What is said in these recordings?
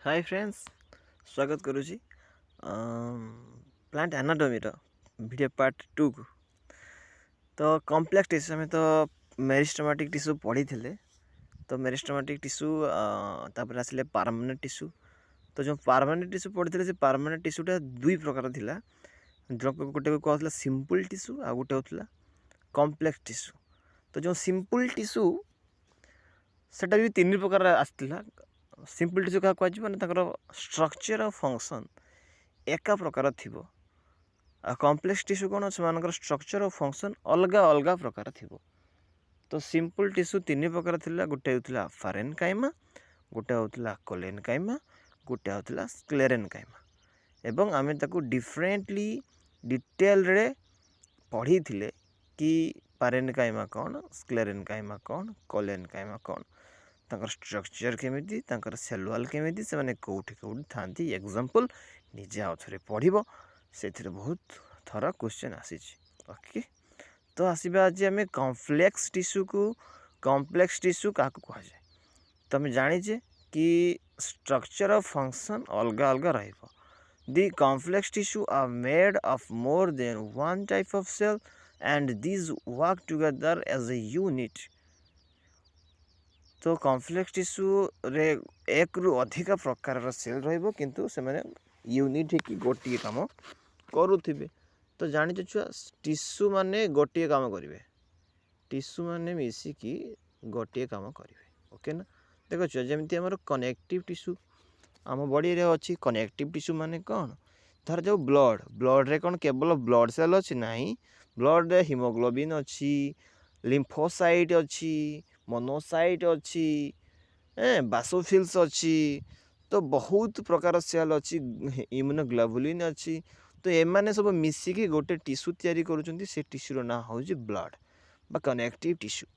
Hi friends, स्वागत करुँची plant anatomy video part 2 को। तो कॉम्प्लेक्स टिश्यू में तो मेरिस्टेमेटिक टिश्यू पढ़ी थे। तो मेरिस्टेमेटिक टिश्यू तापर आसिले परमानेंट टिश्यू। तो जो परमानेंट टिश्यू पढ़ी थे, परमानेंट टिश्यूटा दुई प्रकार थिला। जो गोटे कहला सिंपल टिश्यू आ गोटे होता कॉम्प्लेक्स टिश्यू। तो जो सिंपल टिश्यू सेटा भी तीन प्रकार आसला। सिंपल टिश्यू क्या कहना स्ट्रक्चर और फंक्शन एका प्रकार थिबो। आ कॉम्प्लेक्स टिश्यू कौन से स्ट्रक्चर और फंक्शन अलग अलग प्रकार थिबो। तो सिंपल टिश्यू तीन प्रकार थिला। गोटे होता फारेनकाइमा, गोटे होता कोलेनकाइमा, गोटे होता स्क्लेरेनकाइमा। एवं आमे ताकू डिफरेंटली डिटेल रे पढ़ी थिले कि पारेनकाइमा कौन, स्क्लेरेनकाइमा कौन, कोलेनकाइमा कौन, तांकर स्ट्रक्चर केमिति, तांकर सेल वॉल केमिति, से माने कोठी कोठी थांती। एग्जांपल निजे आउ थरे पढ़िबो, सेथिरे बहुत थरा क्वेश्चन आसीछि। ओके, तो आसीबा आज आमे कॉम्प्लेक्स टिश्यू को। कॉम्प्लेक्स टिश्यू काकू कहा जाय? तो आमे जानिजे कि स्ट्रक्चर और फंक्शन अलग अलग रहइबो। The complex tissue are made of more than one type of cell and these work together as a unit. तो कॉम्प्लेक्स टिश्यू रे एक रु अधिक प्रकार सेल रहिबो, किंतु से माने यूनिट कि गोटे काम करुथिबे। तो जानि छुआ टिश्यू माने गोटे काम करिवे, टिश्यू माने मिसिकी गोटे काम करिवे। ओके ना? देखो छुआ जेमती हमर कनेक्टिव टिश्यू आम बॉडी रे अछि। कनेक्टिव टिश्यू माने कौन? धर जो ब्लड रे कौन केवल ब्लड सेल अछि नाही, ब्लड रे हीमोग्लोबिन अछि, लिम्फोसाइट अछि, मोनोसाइट अछि, बासोफिल्स अछि। तो बहुत प्रकार सेल अछि, इम्यूनोग्लोबुलिन अछि। तो एमाने सब मिसिकी गोटे टिश्यू तैयारी करूछंती। से टिश्यू रो ना होउची ब्लड बा कनेक्टिव टिश्यू।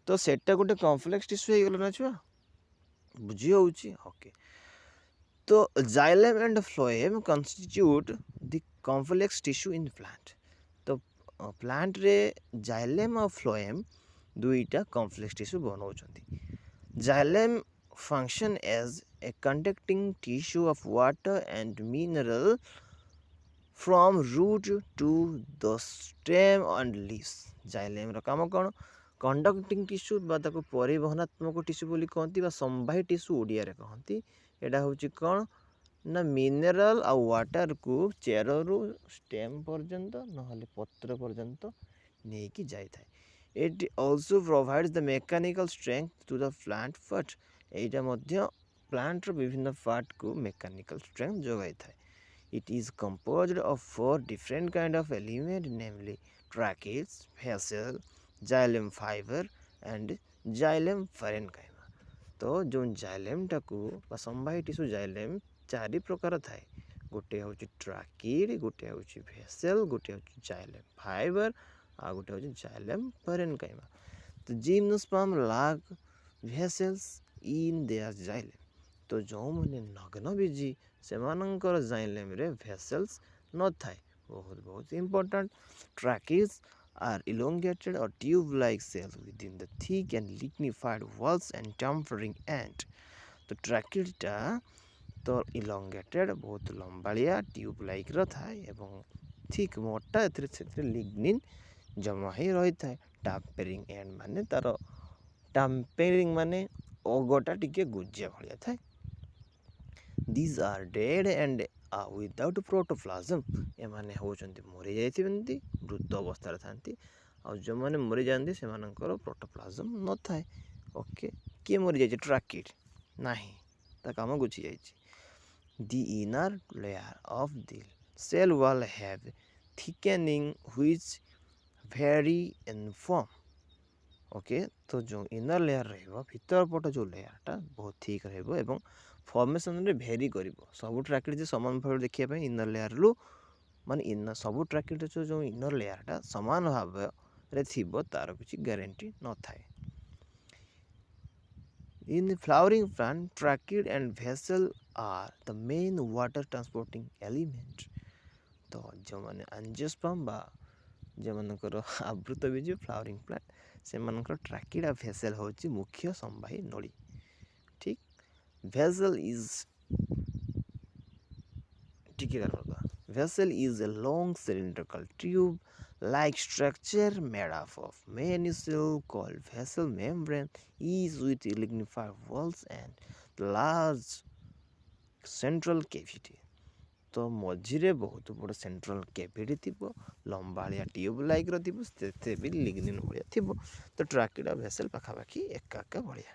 तो सेटा गोटे कॉम्प्लेक्स टिश्यू हे गेलो ना छुआ, बुझी होउची। ओके, तो xylem and phloem constitute the complex tissue in plant. तो प्लांट रे जाइलम और फ्लोएम दुईटा कॉम्प्लेक्स टिश्यू बनाउछंती। Xylem function as a conducting tissue of water and mineral from root to the stem and leaves. Xylem रो काम कोन? Conducting tissue बा ताको परिवहनात्मक टिश्यू बोली कहती बा संवाही टिश्यू ओडिया रे कहती। एटा होची कोन ना मिनरल आ वाटर को चेररु स्टेम पर्यंत नहले पत्र पर्यंत नेकी जाय थाए। It also provides the mechanical strength to the plant part. एटा मध्य प्लांट रो विभिन्न पार्ट को मैकेनिकल स्ट्रेंथ जोगाय थाए। It is composed of 4 different kind of element, namely tracheids, vessel, xylem fiber and xylem parenchyma. तो जो जाइलेम टाकू संवाही tissue xylem चारि प्रकार थाए। गोटे हूँ ट्राकिड, गोटे हूँ भेसेल, गोटे हूँ जाइलेम फाइबर आ गोटे हूँ जाइलेम पेरेन्काइमा। तो gymnosperm lack vessels in their xylem. तो जो मैंने नग्न बीजी से जाइलेम रे भेसेल्स न थाए। बहुत बहुत important. ट्राकिड्स are elongated or tube-like cells within the thick and lignified walls and tampering end. तो ट्राकिड टा तो इलोंगेटेड बहुत लंबाड़िया ट्यूब लाइक थाए एवं ठीक मोटा एथिरे लिग्निन जमा ही रही थाए। टाम्पेरिंग एंड माने तार टाम्पेरिंग माने ओगटा टिके गुजिया भलिया थाए। These are dead and without protoplasm. एमाने होचंती मरि जाइथिबेंती, मृत अवस्था थांती। और जो माने मरि जानती से मानकर प्रोटोप्लाज्म न थाए। ओके, किए मरि जाइछि? ट्राकिड नाही, ता काम गुछि जाइछि। The inner layer of the cell wall have thickening which vary in form. Okay, तो जो इनर लेयर रहिबो, भीतर पट जो लेयरटा बहुत ठीक रहिबो एवं फॉर्मेशन रे भेरी करिबो। सब ट्राकिड जे समान भाव देखिया पय इनर लेयर लु माने इन सब ट्राकिड जो इनर लेयरटा समान भाव रे थिबो तार किछि गारंटी न थाए। In the flowering plant, trachid and vessel are the main water transporting element. तो जो माने एंजियोस्पर्म बा जो मानकर आवृत बीज फ्लावरिंग प्लांट से मानकर ट्राकिड आ भेसेल होची मुख्य संवाही नली। ठीक, भेसेल इज टिके vessel is a long cylindrical tube like structure made up of many cells called vessel membrane is with lignified walls and large central cavity. तो मझिरे बहुत बड़ सेंट्रल कैविटी थी लंबाड़िया ट्यूब लाइक रे भी लिग्निन भाया थी तो ट्राकिडा vessel पाखापाखि एका भाया.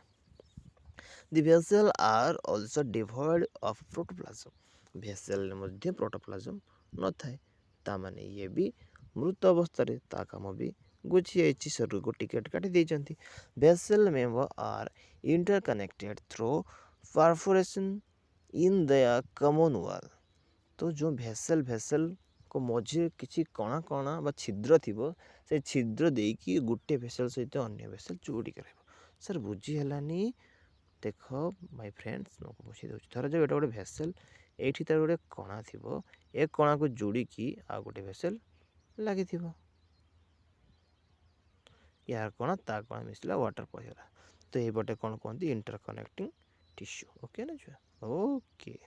The vessel are also devoid of protoplasm. Vessel Madhya protoplasm न थाए तामाने ये भी मृत अवस्था रे ता काम भी गुछी आइछि शरीर को टिकेट काटी देइछंती. Vessel member are interconnected through perforation in their common wall. तो जो भेसल को मझे किसी कणा कणा बा छिद्र थिबो से छिद्र देकी गुटे भेसल सहित अन्य भेसल जोड़ी कराइबो. सर बुझी हलानी देख माय फ्रेंड्स तुमको बुझी दउछि. धर जो एटा गोटे भेसल एठी तार गोटे कणा थिबो ए कणा को जोड़ी की आ गोटे भेसल लागि थिबो यार कणा ता कणा मिसला वाटर पयला तो ए बटे कोन कोंती इंटरकनेक्टिंग टिश्यू. ओके ना छुआ. Okay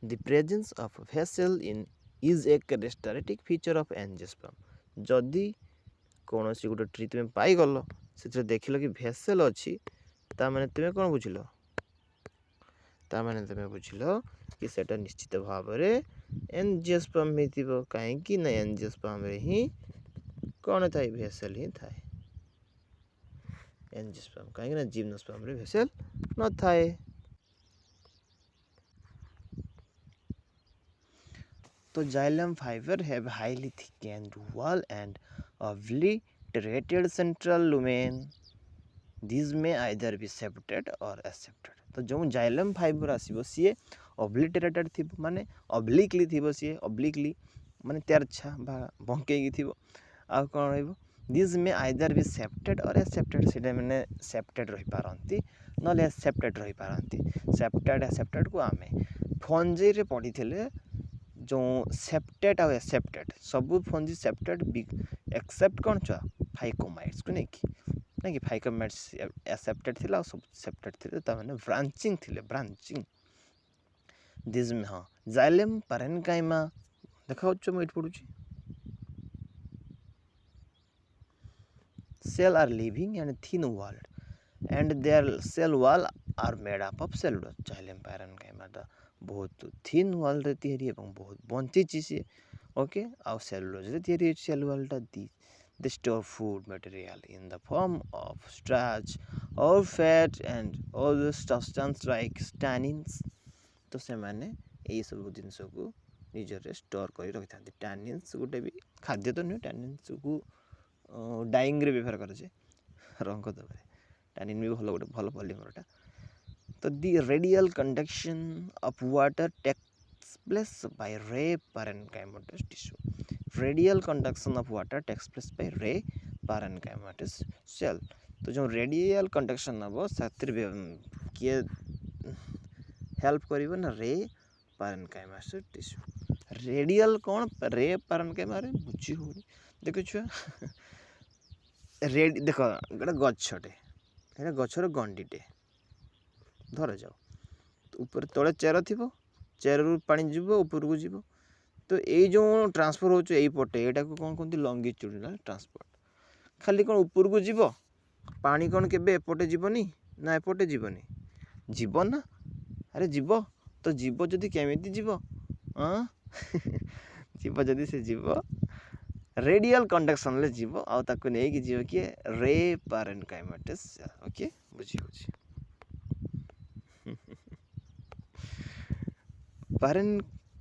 The presence of vessel in is a characteristic feature of angiosperm. जदि कौन सी गोटे ट्री तुम पाइगल से देखिल कि भेसेल अच्छी ताने तुम्हें कौन बुझिल ताने तुम्हें बुझिल कि सेटा निश्चित भाव में एंजियोस्पर्म होइतिबो. कहीं ना एंजियोस्पर्म रे ही कौन थाए भेसेल ही थाए. एंजियोस्पर्म कहीं ना जिम्नोस्पर्म रे भेसेल न थाए. तो xylem fibre have highly thickened wall and obliterated central lumen. These may either be separated or accepted. तो जो जाइलम फाइबर आसीबो सी obliterated थिबो माने obliquely थिबो सी obliquely माने तेरछा बा बंकेगी थिबो आ कोन रहइबो. These may either be separated or accepted. सेटा माने separated रही पारंती नले accepted रही पारंती. separated accepted को आमे फंजी रे पढी थिले जो सेप्टेड आ एक्सेप्टेड सब फंजी सेप्टेड एक्सेप्ट कौन छुआ फाइकोमाइट्स को नहीं कि फाइकोमाइट्स एक्सेप्टेड थिला सब सेप्टेड थिले ता माने ब्रांचिंग थिले ब्रांचिंग दिस में. हां जाइलम पैरेन्काइमा देखाउ छ मैं पढुची. Cell are living and thin walled and their cell wall are made up of cellulose. Xylem parenchyma दा बहुत थिन वॉल रे तैयारी एवं बहुत बंची सी. ओके आउ सेलुलोज रे तैयारी सेल वॉल टा the store food material in the form of starch और fat and all substance like tannins. तो से माने एई सब जिंस को निजर स्टोर करी रखि थांती. टैनिन्स गोटे भी खाद्य तो नहीं. टैनिन्स को डाइंग रे व्यवहार करे जे रंग दबरे टैनिन भी भलो गोटे भलो पॉलीमरटा. तो the radial conduction of water takes place by ray parenchymatous tissue. Radial conduction of water takes place by ray parenchymatous cell. तो जो radial conduction हबो सातिर किए हेल्प करिवो ना रे parenchymatous tissue. रेडियल कौन रे parenchyma रे बुझी होनी देखो छुआ. रेड देखो गोटे गछटे एटा गछर गंडीटे धर जाओ तो ऊपर तले चेर थी चेर पानी जीव ऊपर को जीव तो ये जो ट्रांसफर हो पटे यहाँ को कौन कहते लंगिट्यूडिनल ट्रांसपोर्ट. खाली कौन ऊपर को जीव पानी कौन केबे एपटे जीवनी ना एपटे जीवनी जीव ना. अरे जीव तो जीव जदि केमिति जीव हाँ जीव जदि से जीव रेडियल कंडक्शन ले जीव आ ताको नै कि जीव किए रे parenchymatous. ओके बुझी बुझी.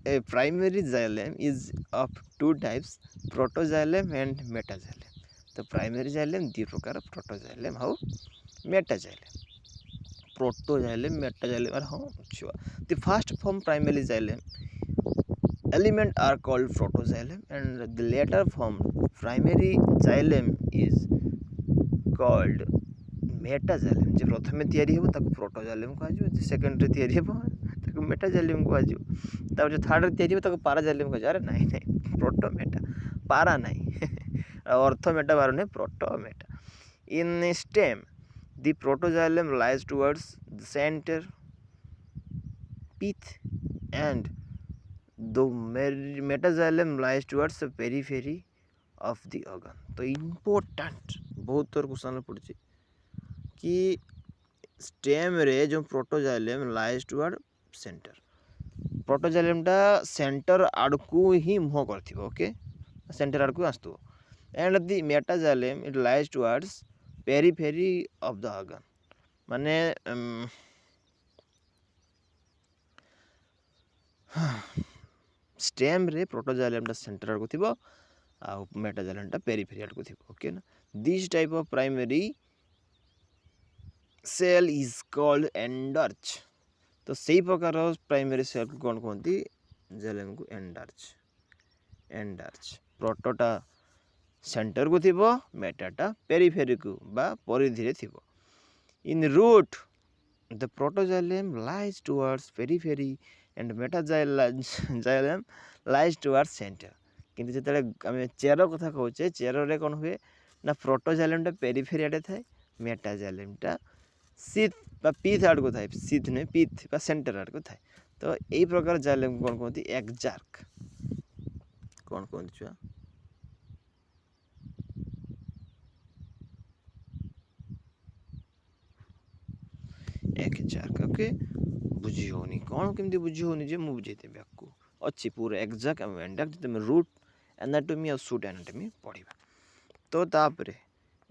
A primary xylem is of two types, protoxylem and metaxylem. तो प्राइमरी जाइलेम दी प्रकार प्रोटोजाइलेम हाउ मेटाजाइलेम. प्रोटोजाइलेम मेटाजाइलेम और हाउ छुआ. The first form primary xylem element are called protoxylem and the later form primary xylem is called मेटाजाइलेम. जे प्रथमे तयारी हेबो ताको प्रोटोजाइलेम कहै जे secondary तयारी हेबो ताको मेटाजाइलेम कहै जे तापर जे थर्ड तयारी हेबो ताको पाराजाइलेम कहै जे. अरे नहीं नहीं प्रोटो मेटा पारा नहीं ଅର୍ଥମେଟା ବାର ନୁହେଁ ପ୍ରୋଟୋମେଟା। In stem the protoxylem lies towards the center pith and the metaxylem lies towards the periphery of the organ। तो इम्पोर्टाट बहुत थर क्वेश्चन पड़ी कि स्टेम रे जो प्रोटोजाइलम लाइज टुवर्ड सेंटर, प्रोटोजाइलमटा सेंटर आड़कू ही मुह कर ओके सेंटर आड़कू आसू and the metaxylem it lies towards periphery of the organ माने स्टेम रे प्रोटोजाइलमटा सेंटर आड़कू थी आ मेटाजाइलमटा पेरीफेरी आड़कू थी ओके ना। This type of primary cell is called endarch. तो सही प्रकार प्राइमरी सेल को कौन कहती जाइलम को एंडर्च। एंडर्च प्रोटोटा सेंटर को थी मेटाटा पेरीफेरी को बा परिधि रे थिबो। In root the protoxylem lies towards periphery and metaxylem lies towards centre. किंतु जेतले आमे चेर कथा कहूचे चेर रे कोन हुए ना प्रोटोजाइलमटा पेरीफेरी आडे थाए मेटाजाइलमटा सीथ बा पीथ आड़ को थाए सीथ ने पीथ बा सेंटर आड़ को थाए। तो यही प्रकार जाइलम कौन कहती एक्जार्क कौन कहती छुआ एक्जार्क ओके बुझी होनी कौन केमती बुझी होनी जे मु बुझेते आपको अच्छी पूरा एक्जाक्ट एंडाक्ट तुम रूट एनाटॉमी और सूट एनाटॉमी पढ़िबा। तो तापरे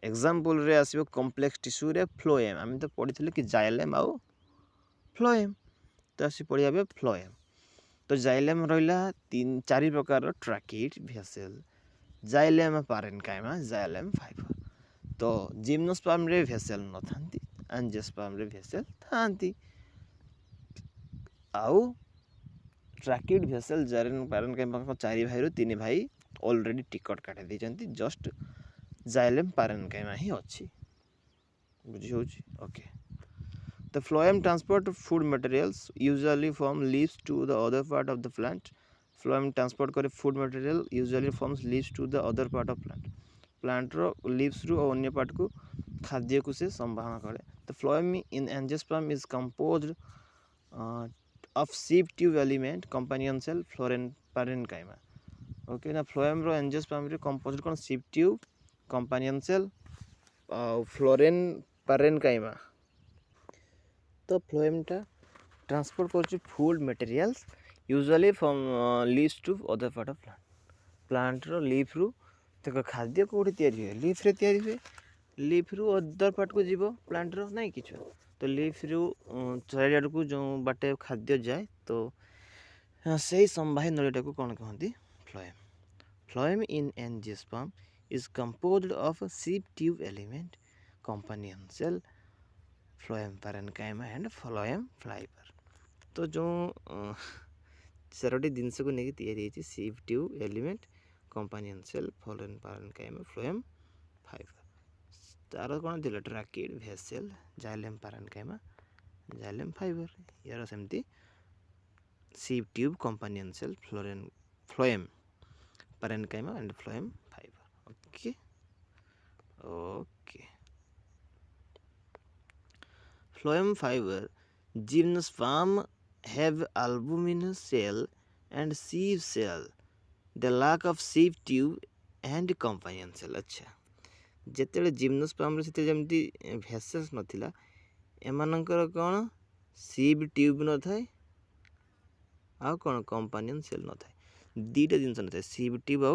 एग्जांपल रे आसीबो कॉम्प्लेक्स टिश्यू रे फ्लोएम आम तो पढ़ी कि जाइलेम आउ फ्लोएम तो आसी पढ़िया फ्लोएम। तो जाइलेम रहिला 3-4 प्रकार tracheid vessel xylem parenchyma xylem fibre. तो जिम्नोस्पर्म रे भेसल न थांती एंजियोस्पर्म रे भेसल थांती आउ ट्रैकिड भेसल जाइलेम पारेन्काइमा 4 भाई रु 3 भाई ऑलरेडी टिकट काटि देइचंती जस्ट जाइलेम पारेन्काइमा ही अच्छी बुझी होची okay. The phloem transport food materials usually from leaves to the other part of the plant। phloem transport करे food material usually from leaves to the other part of plant। plant रो leaves रू और अन्य part को खाद्य को से संभावना करे। The phloem in angiosperm is composed of sheath tube element companion cell floren parenchyma। Okay ना phloem रो angiosperm रे composed कौन sheath tube companion cell floren parenchyma। तो फ्लोएमटा ट्रांसपोर्ट कर food materials usually from leaves to other part of plant. Plant रो leaf रु तक खाद्य कोठी तयारी हुए लीफ रे तयारी हुए लीफ रु अदर पार्ट को जीवो प्लांट रो नहीं किछ। तो लीफ रु चारियाड को जो बाटे खाद्य जाए तो सही संवाही नळीटा को कोन कहंती phloem. Phloem in angiosperm is composed of sheath tube element companion cell phloem parenchyma and phloem fibre. तो जो 4टी जिनस को लेकिन तैयारी होती sheath tube element companion cell phloem parenchyma phloem fibre. तार कौन थी tracheid vessel xylem parenchyma xylem fibre यार सेमती sheath tube companion cell phloem parenchyma and phloem fibre okay okay. Phloem fiber gymnosperm have albuminous cell and sieve cell। The lack of sieve tube and companion cell। अच्छा जेतेबेले gymnosperm रे सेते जेमती vessels नथिला एमानकर कोन सिव tube न थाए आ कोन companion cell न थाए दीटा जिंस न थाए sieve tube आ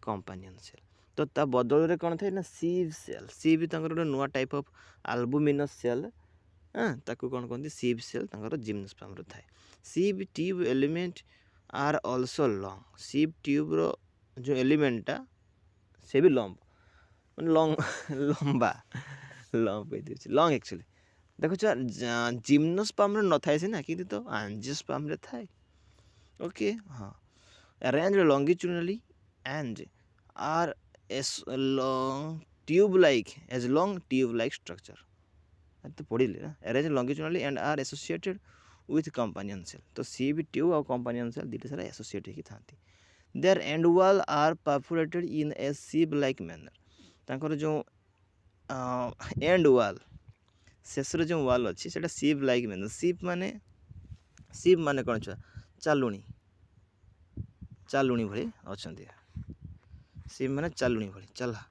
companion cell. तो ता बदल रे कोन थाए ना सिव सेल सिव तांकर नुआ टाइप ऑफ अल्बुमिनस सेल ताकू कौन कहते सिव सेल जिम्नोस्पर्म रो थाए। Sieve tube element are also long sieve tube रो जो एलिमेंटा से भी लंब माने लॉन्ग लंबा लंब कह दिस लॉन्ग एक्चुअली देखो जिम्नोस्पर्म रे न थाए सिना कि तो एंजियोस्पर्म रे थाए ओके हाँ arrange longitudinally and are as long tube like structure तो पढ़िले ना arrange longitudinally and are associated with companion cell. तो सी भी ट्यूब और कंपानियन सेल दीटा सारा एसोसिएट होगी थांती their end wall are perforated in a sieve like manner तांकर जो एंड वॉल शेषर जो वॉल अच्छी से सिप लाइक मैनर सिप माने कौन छुआ चालुणी चालुणी भली अच्छा सिप माने चालुणी भली चला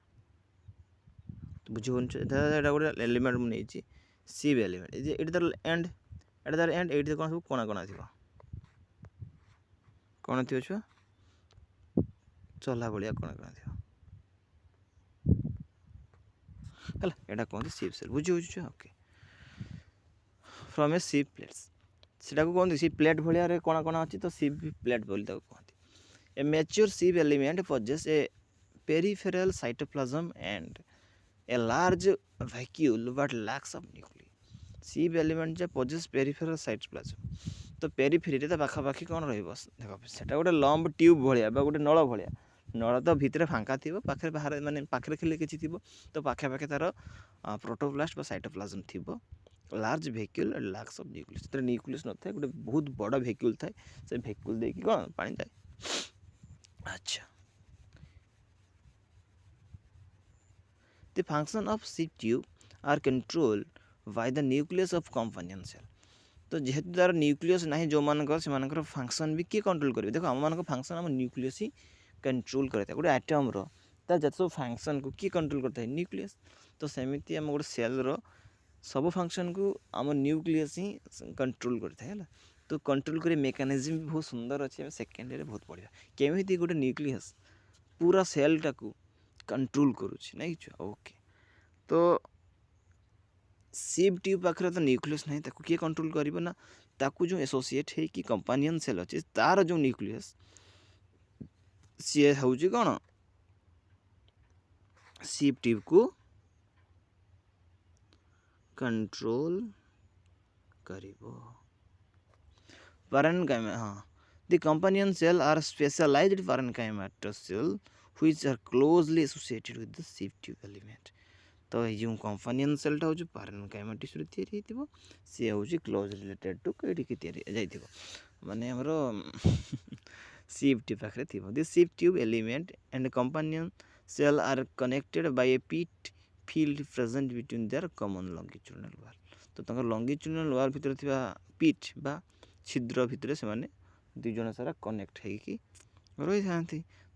बुझे गोटे एलिमेंट मुझे सिप एलिमेंट ये तार एंड एटा तार एंड ये कौन सब कणा कणा थी कौन थी छुआ चला भाया कणा कणा थी है कहते सिप सेल बुझे बुझे okay from a sieve plates सेटा को कहते सिप प्लेट भाया कणा कणा अच्छी तो सिप प्लेट बोली कहते a mature sieve element possess a peripheral cytoplasm and a large vacuole but lacks of nucleus sieve element जे पजेस पेरिफेरल साइटोप्लाज्म तो पेरिफेरी ता पाखापाखि कौन रख से गोटे लम्ब ट्यूब भाया गोटे नल भाया नल तो भितर फांका थी पाखे बाहर माने पाखे खेले किसी थी तो पाखे तार प्रोटोप्लास्ट साइटोप्लाज्म थी लार्ज भेक्यूल लैक्स ऑफ न्यूक्लियस तो न्यूक्लियस न था गोटे बहुत बड़ा भेक्यूल थाए से भेक्यूल देखिए कौन पानी जाए अच्छा The function of sieve tube are controlled by the nucleus of companion cell. तो जेहेतु तार न्यूक्लियस ना जो मानकर से फंक्शन भी किए कंट्रोल करेंगे देखो आम मान फंक्शन आम न्यूक्लियस ही कंट्रोल करता है गोटे आटम रो जत सब फंक्शन को किए कंट्रोल करता है न्यूक्लियस तो सेमती आम गोटे सेल रो सब फंक्शन को आम न्यूक्लियस ही कंट्रोल करता है तो कंट्रोल कर मेकानिज्म भी बहुत सुंदर अच्छे सेकेंड रे बहुत पढ़ा केमी गोटे न्यूक्लियस पूरा सेलटा को कंट्रोल करुच्ची नहीं ओके तो सिप ट्यूब पाखे तो न्यूक्लियस नहीं ताकू किए कंट्रोल करिवो ना ताकू जो एसोसिएट है कि कंपानियन सेल अच्छे तार जो न्यूक्लियस सी हूँ कौन सिप ट्यूब को कंट्रोल करिवो parenchyma हाँ the companion cell are specialized parenchymatous cell which are closely associated with the sieve tube element तो जो कंपानियन सेलटा हूँ पारेनकाइमा टिश्यू तैयारी सी हूँ क्लोज रिलेटेड टू कईटिकी तैयारी माने हमर सिप ट्यूब पाखे थी this sieve tube element and companion cell are connected by a pit field present between their common longitudinal wall तो तंकर लॉन्गिट्यूडिनल वाल भितर थिबा पिट बा छिद्र भितर से माने दुई जन सारा कनेक्ट होगी रही था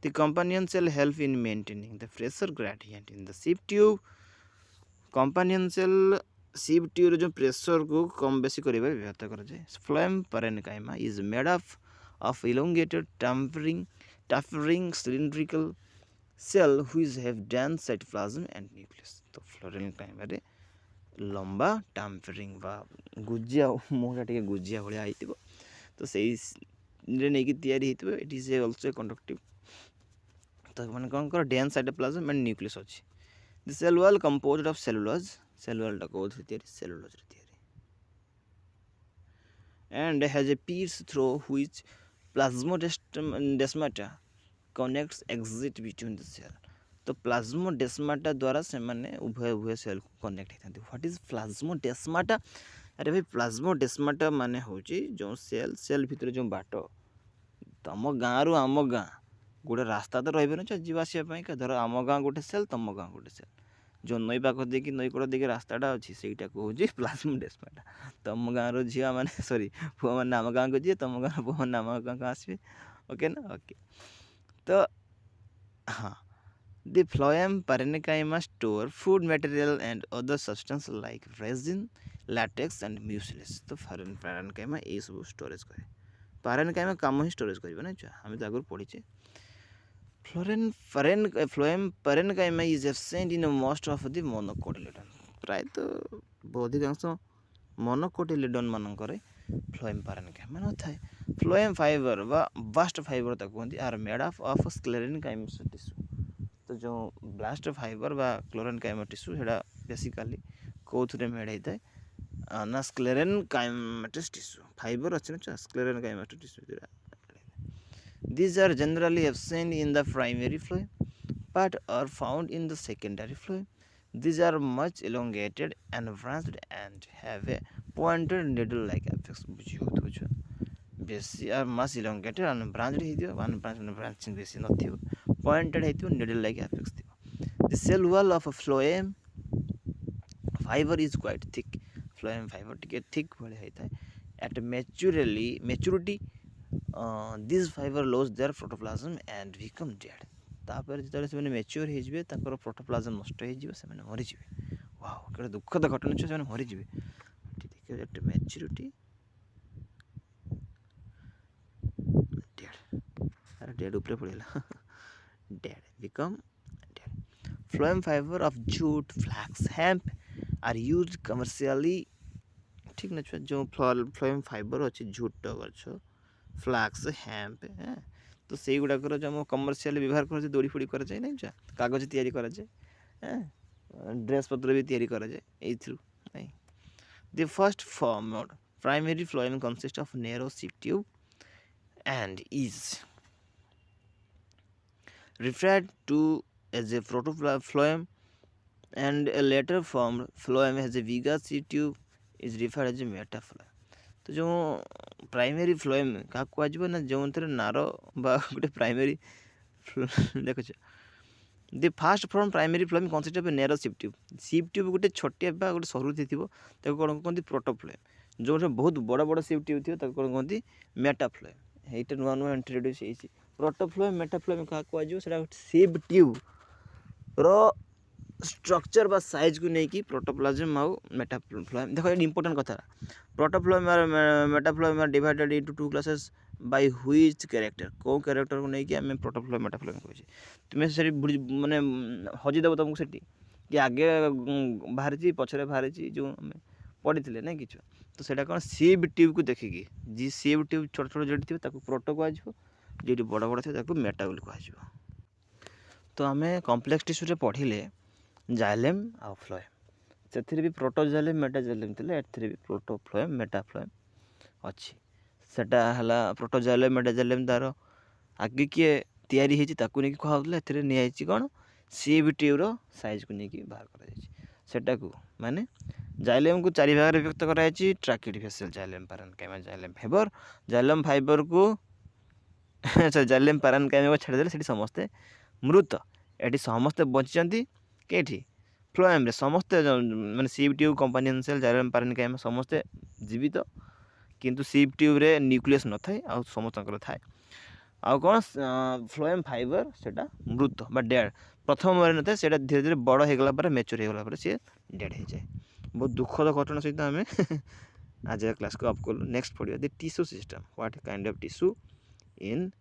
the companion cell help in maintaining the pressure gradient in the sieve tube companion cell sieve tube जो प्रेशर को कम बेसी करबा व्यवहार करा जाए phloem parenchyma is made up of elongated tapering cylindrical cell which have dense cytoplasm and nucleus तो parenchyma रे लंबा टाम्परिंग बा गुजिया मुहटा टे गुजिया भाया हो तो सही नहीं तैयारी होती इट इज ऑल्सो कंडक्टिव तो मैंने कौन कर डेंस साइटोप्लाज्म एंड न्यूक्लियस अच्छी the cell wall composed of cellulose cellulose कौन तैयारी सेलुलोज तैयारी and has a piece through which plasmodesmata connects exit between the cell तो प्लाज्मोडेस्माटा द्वारा से माने उभय उभय सेल को कनेक्ट होता व्हाट इज प्लाज्मोडेस्माटा अरे भाई प्लाज्मोडेस्माटा माने हूँ जो सेल सेल भितर जो बाट तुम गाँव रु आम गाँ गोटे रास्ता तो रही ना जावासवाई धर आम गाँ गोटे सेल तुम गाँ गोटे सेल जो नई पाख देखिए नई कूड़ देखिए रास्ताटा अच्छी से हूँ प्लाज्मोडेस्माटा तुम गाँव झील मैंने सॉरी पुआ मैंने आम गाँव को जी तुम गाँव पुआ मैंने आम गाँव को आसवे ओके ना ओके तो हाँ The phloem parenchyma store food material and other substance like resin, latex and mucilage. तो parenchyma ये सब स्टोरेज करे parenchyma काम ही स्टोरेज करिबो ना छुआ हम तो आगुर पढ़ीचे phloem parenchyma is absent in most of the monocotyledon प्राय तो अधिकांश monocotyledon मानकरे phloem parenchyma न थाए phloem fiber बा bast fiber तक कहंती are made of sclerenchymus tissue तो जो ब्लास्ट फाइबर बा क्लोरेनकाइमा टिश्यू सेटा बेसिकली कौन मेड होता है ना स्क्लेरेनकाइमेटस टिश्यू फाइबर अच्छे ना स्क्लेरेनकाइमेटस tissue these are generally absent in the primary phloem but are found in the secondary phloem these are much elongated and branched and have a pointed needle like apex बुझियो तो बेसी आर मास elongated unbranched हेतिबो unbranched branching बेसी नथिबो pointed हेतिबो needle like apex थिबो the cell wall of a phloem fibre is quite thick phloem fibre टिके थिक भले होता है at maturity this fibre loss their protoplasm and become dead तापर जेतले से मैच्योर हो जिवे ताकर प्रोटोप्लाज्म नष्ट हो जिवे से मरि जिवे वाओ केते दुखद घटना छ से मरि जिवे देखियो at maturity dead are dead ऊपर पड़ेला dead become dead phloem fibre of jute flax hemp are used commercially ठीक ना छुआ जो फ्लोएम फाइबर अच्छे झूट गछ फ्लाक्स हैम्प तो से गुड़ाकर जो आम कमर्शियल व्यवहार कर दौड़ी फोड़ी कर जाए नहीं छुआ कागज तैयारी कर जाए ड्रेस पत्र भी तैयारी कर जाए नहीं the first form primary phloem consist of narrow ship tube and is referred to as a protoploem and a later formed phloem has a bigger sheet tube is referred as a metaploem तो जो primary phloem क्या कहुआ ना जो थे नार बा गोटे primary देख the fast form primary phloem consist of narrow ship tube गोटे छोटिया बा गोटे सरू थी कौन कहते प्रोटोफ्लोएम जो बहुत बड़ बड़ शिप ट्यूब थी कौन कहते मेटाफ्लोएम এইটা नुआ नुआ इंट्रोड्यूस होती प्रोटोफ्लोएम मेटाफ्लोएम क्या कहुए शिप ट्यूब रो स्ट्रक्चर बा साइज को लेकिन प्रोटोप्लाज्म आउ मेटाफ्लोएम देखो ये इंपोर्टेंट कथा प्रोटोफ्लोएम और metaphloem are divided into two classes by which character को कैरेक्टर को लेकिन आम प्रोटोफ्लोएम मेटाफ्लोएम कहे तुम्हें से माने हजिदेव तुमको से कि आगे बाहरी पछरे बाहरी जो पढ़ी ना कि तो सेटा कौन सीब ट्यूब को देखिकी जी सीब ट्यूब छोट छोट जोड़ी थी प्रोटो कह जो बड़ बड़ थी मेटा बोली कह तो आम कम्प्लेक्स टिश्यू पढ़िले जाइलेम आ फ्लोएम से भी प्रोटोजाइलेम मेटाजाइलेम थे भी प्रोटोफ्लोएम मेटाफ्लोएम अच्छी सेटा है प्रोटोजाइलेम मेटाजाइलेम तार आगे किए तैयारी होती कहला नहीं कौन सीब ट्यूब साइज को लेकिन बाहर कर माने जाइलेम को चारि भाग विभक्त कराई tracheid vessel xylem parenchyma xylem fibre xylem fibre को जाइलेम पैरेन्काइमा को छाड़देले से समस्ते मृत ये समस्ते बची कहीं फ्लोएम समस्ते माने sieve tube companion cell xylem parenchyma समस्ते जीवित किंतु सीब ट्यूब रे न्यूक्लियस न थाए आ समस्त थाए आउ कौन फ्लोएम फाइबर सेटा मृत बा डेड प्रथम मरी न थाए सेटा धीरे धीरे बड़ हो गला मैच्योर हो गला सी डेड हो जाए बहुत दुखद घटना सहित आम आज क्लास को अप कलु नेक्स्ट पढ़िया the tissue system what kind of tissue in